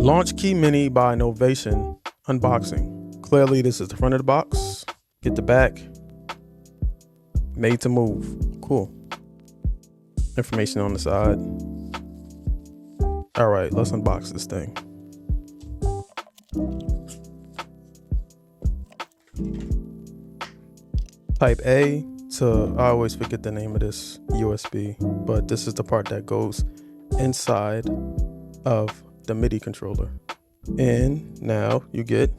Launchkey Mini by Novation unboxing. Clearly this is the front of the box. Get the back. Made to move. Cool. Information on the side. All right, let's unbox this thing. Type A to, I always forget the name of this USB, but this is the part that goes inside of the MIDI controller. And now you get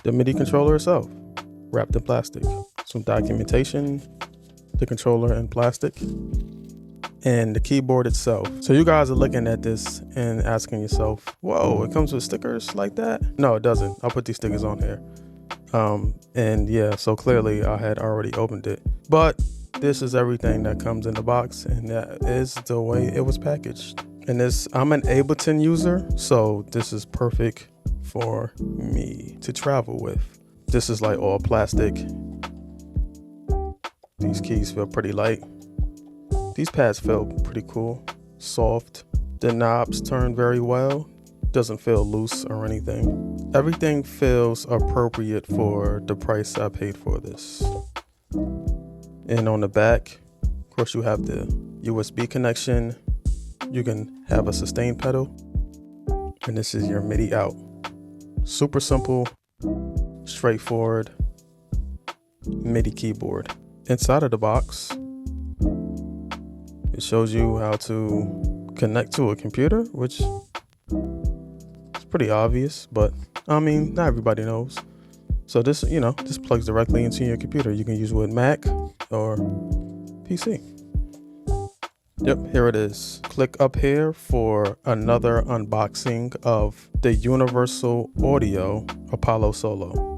the MIDI controller itself, wrapped in plastic. Some documentation, the controller in plastic, and the keyboard itself. So you guys are looking at this and asking yourself, whoa, it comes with stickers like that? No, it doesn't. I'll put these stickers on here. And yeah, so clearly I had already opened it, but this is everything that comes in the box, and that is the way it was packaged. And this, I'm an Ableton user, so this is perfect for me to travel with. This is like all plastic. These keys feel pretty light. These pads feel pretty cool, soft. The knobs turn very well. Doesn't feel loose or anything. Everything feels appropriate for the price I paid for this. And on the back, of course, you have the USB connection. You can have a sustain pedal. And this is your MIDI out. Super simple, straightforward MIDI keyboard. Inside of the box, it shows you how to connect to a computer, which is pretty obvious, but I mean, not everybody knows. So this, this plugs directly into your computer. You can use it with Mac or PC. Yep, here it is. Click up here for another unboxing of the Universal Audio Apollo Solo.